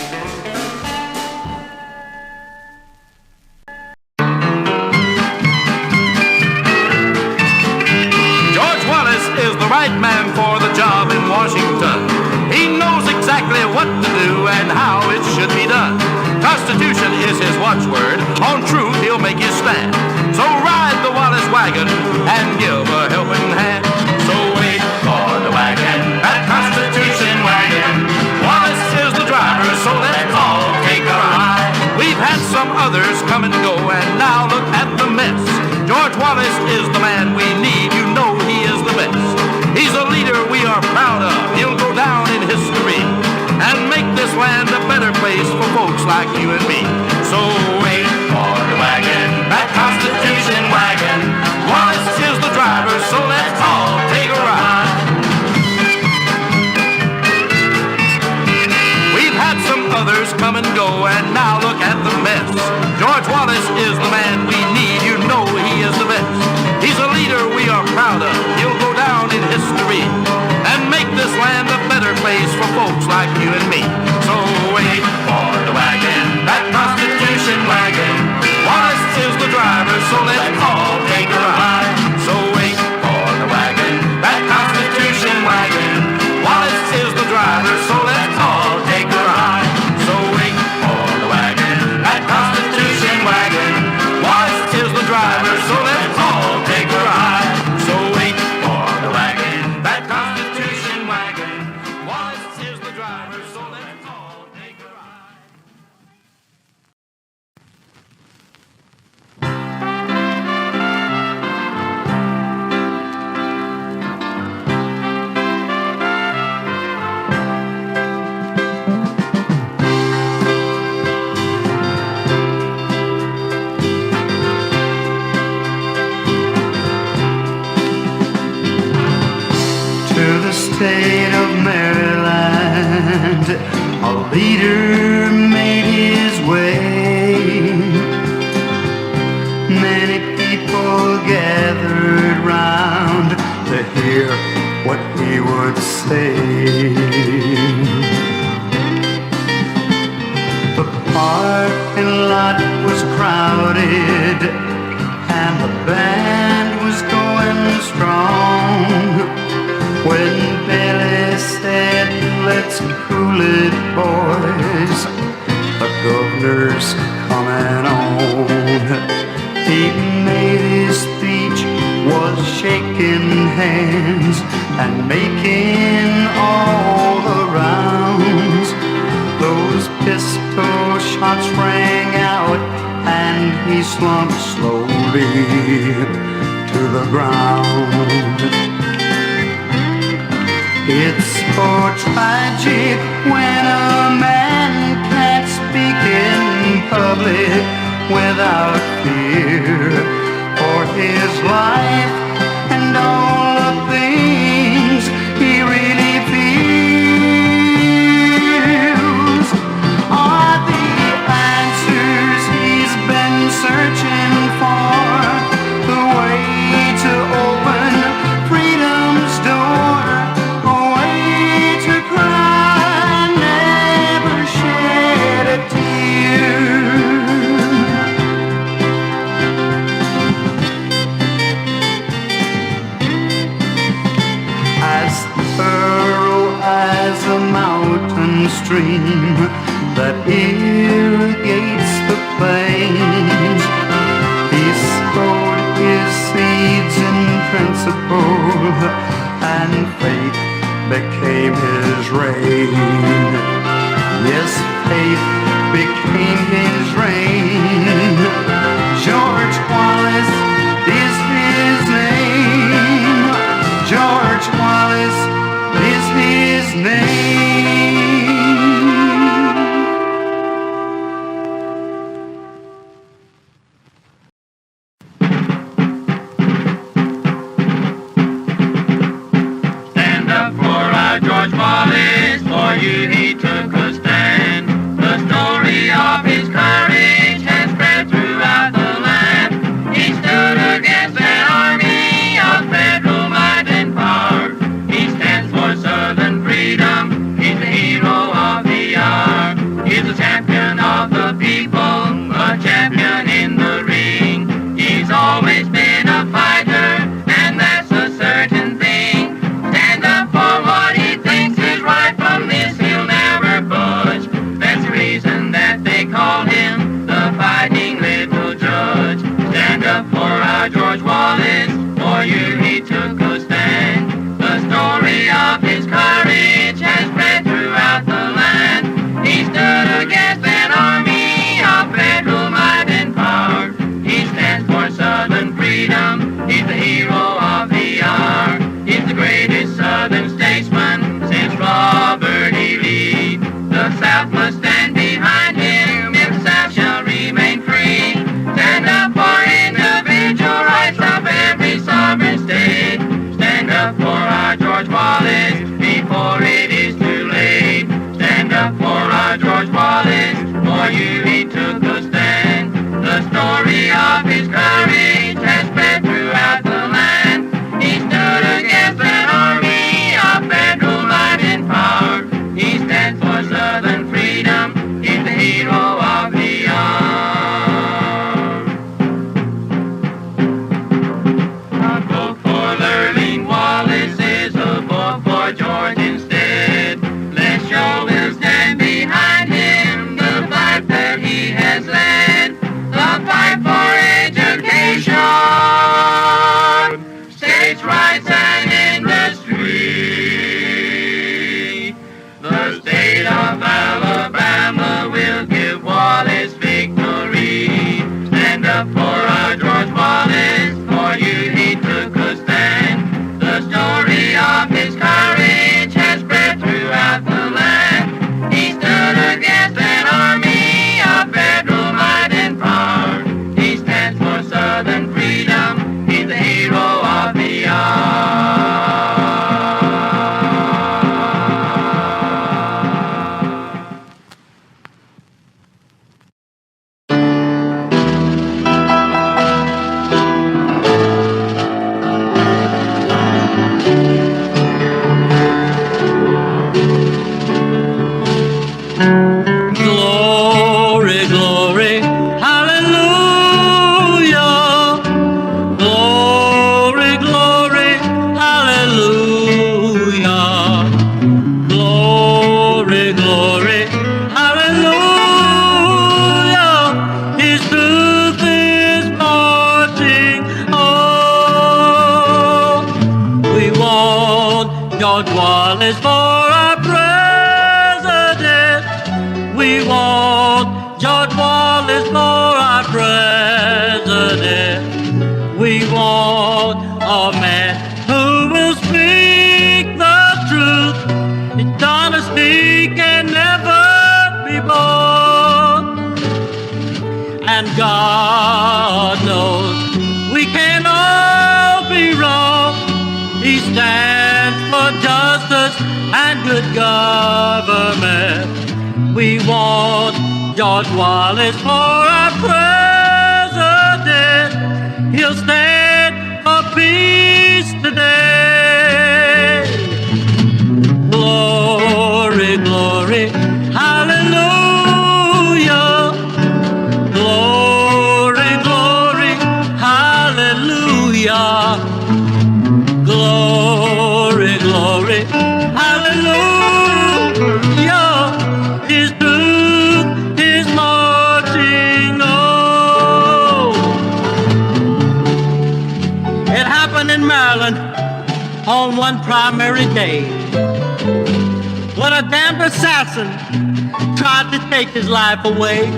George Wallace is the right man for the job in Washington. He knows exactly what to do and how it should be done. Constitution is his watchword. On truth, he'll make you stand. So ride the Wallace wagon and give a helping hand. So wait for the wagon, that Constitution wagon. Wallace is the driver, so let's all take a ride. We've had some others come and go, and now look at the mess. George Wallace is the man we need. You know he is the best. He's a leader we are proud of. He'll go down in history and make this land a better place for folks like you and me. So wait for the wagon, that Constitution wagon. Wallace is the driver, so let's all take a ride. We've had some others come and go, and now look at the mess. George Wallace is the man we need. You know he is the best. He's a leader we are proud of. He'll go down in history and make this land a better place for folks like you and me. So wait for the wagon, that Constitution wagon. Wallace is the driver, so let's all take a ride. So wait for the wagon, that Constitution wagon. Wallace is the driver, so let's all take a ride. So wait for state of Maryland, a leader made his way. Many people gathered round to hear what he would say. The parking lot was crowded and the band was going strong when Billy said, "Let's cool it, boys, the governor's coming on." He made his speech, was shaking hands and making all the rounds. Those pistol shots rang out and he slumped slowly to the ground. It's so tragic when a man can't speak in public without fear for his life and all the things he really feels. Are the answers he's been searching for the way to open freedom's door, a way to cry, never shed a tear? As thorough as a mountain stream that irrigates the plains, he sowed his seeds in principle, and faith became his rain. Yes, faith became his rain. George Wallace is his name. George Wallace is his name. Stand up for our George Wallace, for you he took a stand. The story of his courage has spread throughout the land. He stood against an army of federal might and power. He stands for Southern freedom, he's the hero of the hour. He's a champion of the people, a champion in the ring. He's always been a fighter, and that's a certain thing. Stand up for what he thinks is right, from this he'll never budge. That's the reason that they call him the fighting little judge. Stand up for our George Wallace, for you he took a stand. The story of his courage has spread throughout the land. He stood against an army of federal might and power. He stands for Southern freedom, he's the hero of the hour. He's the greatest Southern statesman since Robert E. Lee. The South must stand behind him if the South shall remain free. Stand up for individual rights of every sovereign state. Stand up for our George Wallace before it is too late. Stand up for our George Wallace, for you he took a stand. The story of his courage has spread throughout the land. He stood against an army of federal might and power. He stands for Southern freedom, he's the hero of the hour. A vote for Lurleen Wallace is a vote for George instead. Let's show we'll stand behind him, the fight that he has led. The fight for education, states' rights and industry. The state of Alabama will give Wallace victory. Stand up for our George Wallace, for you he took a stand. The story of his courage has spread throughout the land. He stood against an army of federal might and power. He stands for Southern freedom, he's the hero of the hour. Wallace for our president. We want George Wallace for our president. We want a man who will speak the truth. Honesty can never be bought. And God knows we can all be wrong. He stands for justice and good government. We want George Wallace for our president. He'll stand for peace today. Glory, glory, hallelujah. Glory, glory, hallelujah. Glory, glory, hallelujah. His truth is marching on. It happened in Maryland on one primary day when a damned assassin tried to take his life away.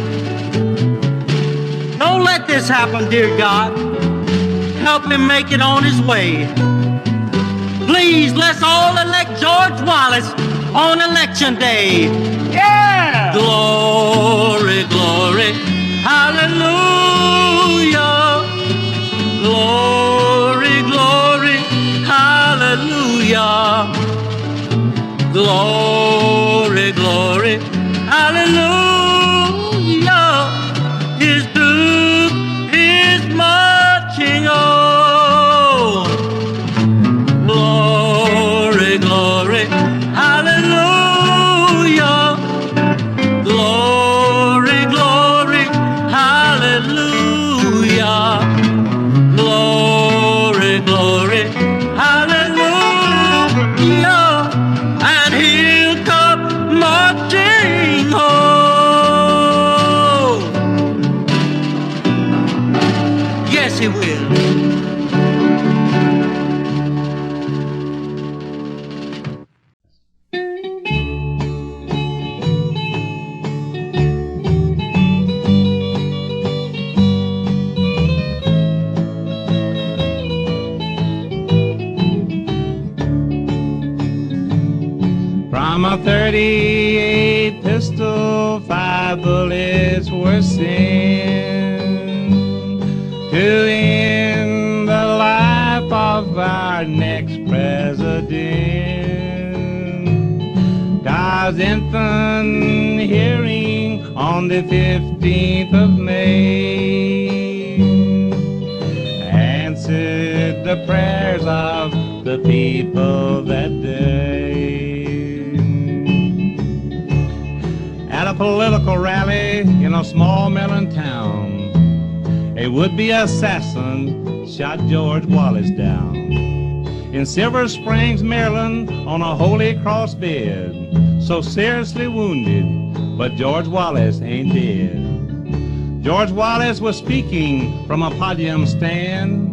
Don't let this happen, dear God. Help him make it on his way. Please, let's all elect George Wallace on election day. Yeah! Glory, glory, hallelujah. Glory, glory, hallelujah. Glory, glory, hallelujah. His truth is marching on. Glory, glory, hallelujah. Glory, glory, hallelujah. Glory, glory, hallelujah. And he'll come marching home. Yes, he will. From a 38 pistol, 5 bullets were sent to end the life of our next president. God's infant hearing on the 15th of May answered the prayers of the people that day. At a political rally in a small Maryland town, a would-be assassin shot George Wallace down. In Silver Springs, Maryland, on a Holy Cross bed, so seriously wounded, but George Wallace ain't dead. George Wallace was speaking from a podium stand.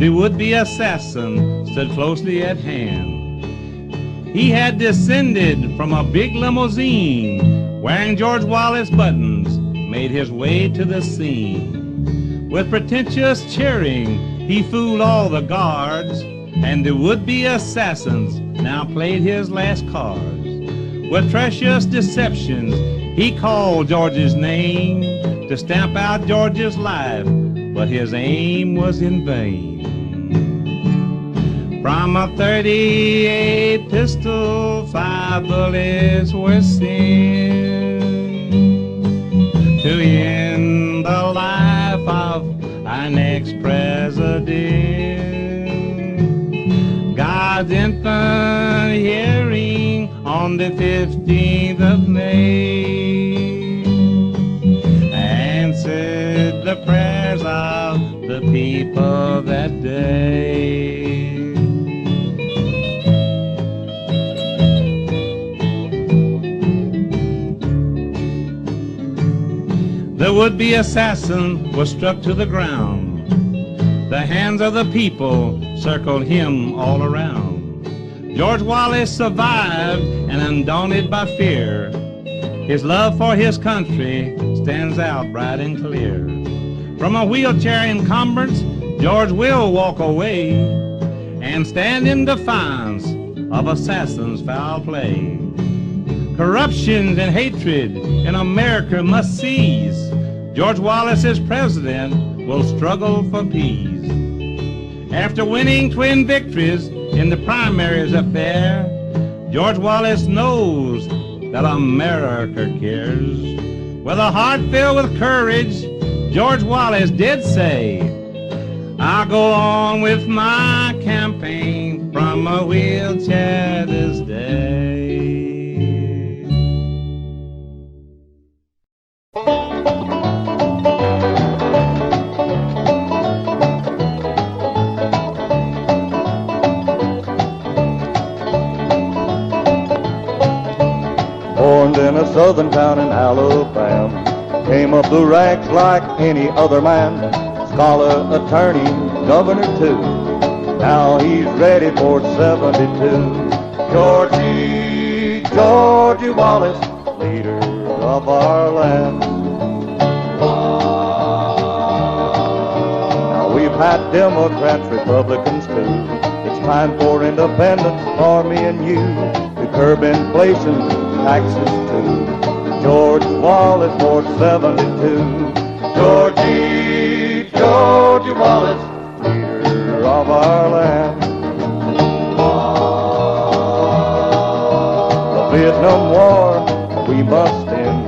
The would-be assassin stood closely at hand. He had descended from a big limousine, wearing George Wallace buttons, made his way to the scene. With pretentious cheering, he fooled all the guards, and the would-be assassins now played his last cards. With treacherous deceptions, he called George's name to stamp out George's life, but his aim was in vain. From a 38 pistol, 5 bullets were sent to end the life of our next president. God's infant hearing on the 15th of May answered the prayers of the people that day. The would-be assassin was struck to the ground. The hands of the people circled him all around. George Wallace survived and undaunted by fear. His love for his country stands out bright and clear. From a wheelchair encumbrance, George will walk away and stand in defiance of assassins' foul play. Corruption and hatred in America must cease. George Wallace as president will struggle for peace. After winning twin victories in the primaries up there, George Wallace knows that America cares. With a heart filled with courage, George Wallace did say, I'll go on with my campaign from a wheelchair this day. Born in a southern town in Alabama, came up the ranks like any other man, scholar, attorney, governor too. Now he's ready for 72. Georgie Wallace, leader of our land. Now we've had Democrats, Republicans too. It's time for independence for me and you, to curb inflation, taxes too. George Wallace for 72. Georgie Wallace, leader of our land. The Vietnam War we must end.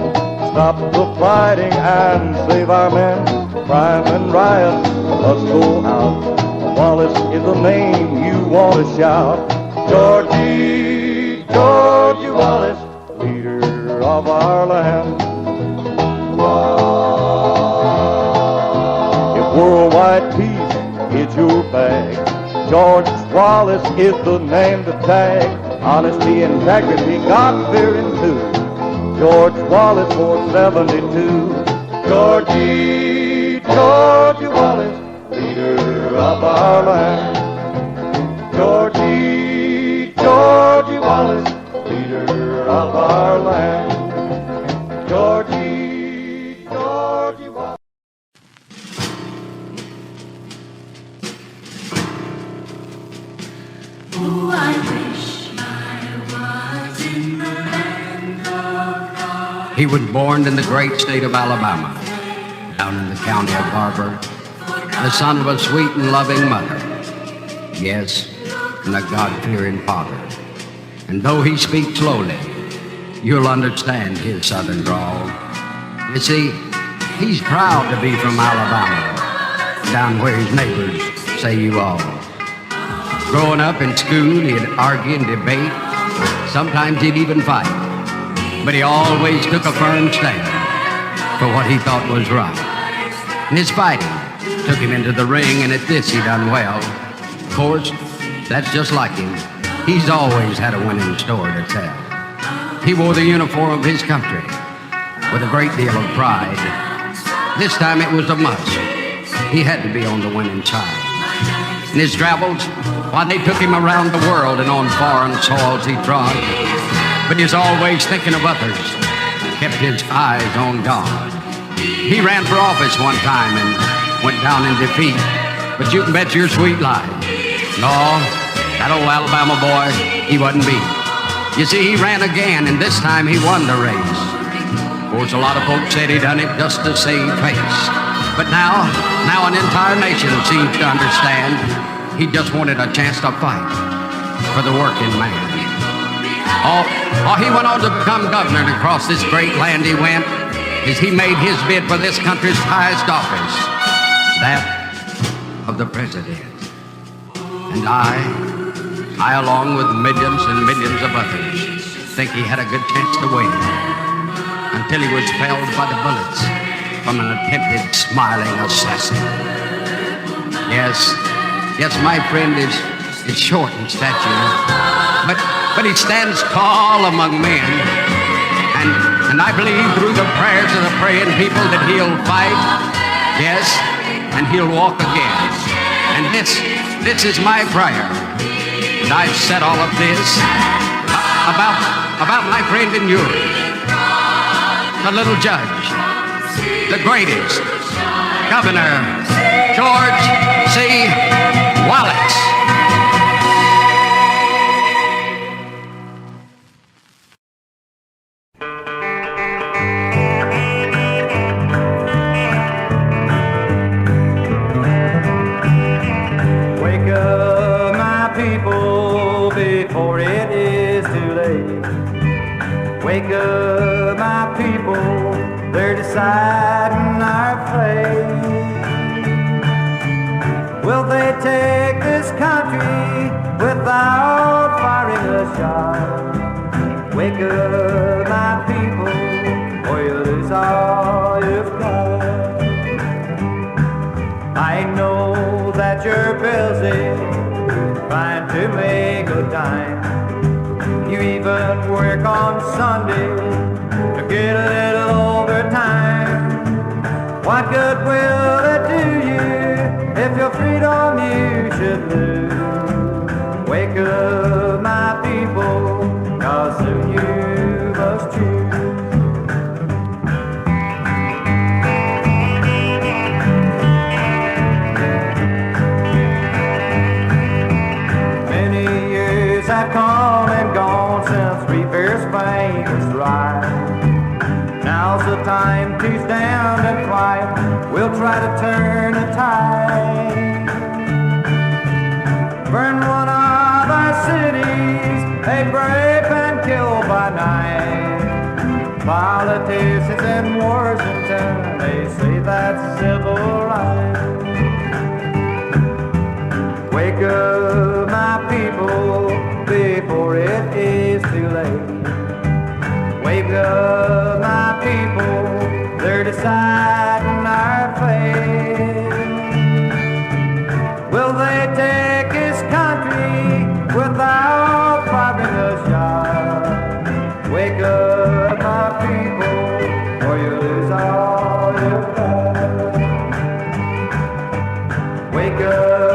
Stop the fighting and save our men. Crime and riot must go out. Wallace is the name you want to shout. Georgie Wallace, leader of our land. If worldwide peace is your bag, George Wallace is the name to tag. Honesty, integrity, God-fearing too. George Wallace for 72. Georgie Wallace, leader of our land. Georgie Wallace, leader of our land. Georgie Wallace. Oh, I wish I was in the land of God. He was born in the great state of Alabama, down in the county of Barber, the son of a sweet and loving mother. Yes, and a God-fearing father. And though he speaks slowly, you'll understand his southern drawl. You see, he's proud to be from Alabama, down where his neighbors say you all. Growing up in school, he'd argue and debate. Sometimes he'd even fight. But he always took a firm stand for what he thought was right. And his fighting took him into the ring, and at this he done well. Of course, that's just like him. He's always had a winning story to tell. He wore the uniform of his country with a great deal of pride. This time it was a must. He had to be on the winning side. In his travels, why, they took him around the world and on foreign soils he trod. But he's always thinking of others, kept his eyes on God. He ran for office one time and went down in defeat, but you can bet your sweet life, no, that old Alabama boy, he wasn't beat. You see, he ran again, and this time he won the race. Of course, a lot of folks said he done it just to save face. But now an entire nation seems to understand he just wanted a chance to fight for the working man. He went on to become governor, and across this great land he went as he made his bid for this country's highest office, that of the president. And I, along with millions and millions of others, think he had a good chance to win until he was felled by the bullets from an attempted smiling assassin. Yes, my friend is short in stature, but he stands tall among men. And I believe through the prayers of the praying people that he'll fight, yes, and he'll walk again. And this is my prayer. And I've said all of this about my friend in Uri, the little judge, the greatest, Governor George C. Wallace. Wake up, my people, before it is too late. Wake up, my people, they're deciding our fate. Will they take this country without firing a shot? Wake up, my people, or you lose all you've got. I know that you're busy trying to make a dime. You even work on Sunday to get a little overtime. What good will it do you if your freedom you should lose? Wake up, my people, 'cause soon you must choose. Have come and gone since we first famous ride. Now's the time to stand and fight. We'll try to turn the tide. Burn one of our cities, they rape and kill by night. Politicians in Washington, they say that's civil rights. Wake up, my people, before it is too late. Wake up, my people, they're deciding our fate. Will they take this country without firing a shot? Wake up, my people, or you lose all you've got. Wake up.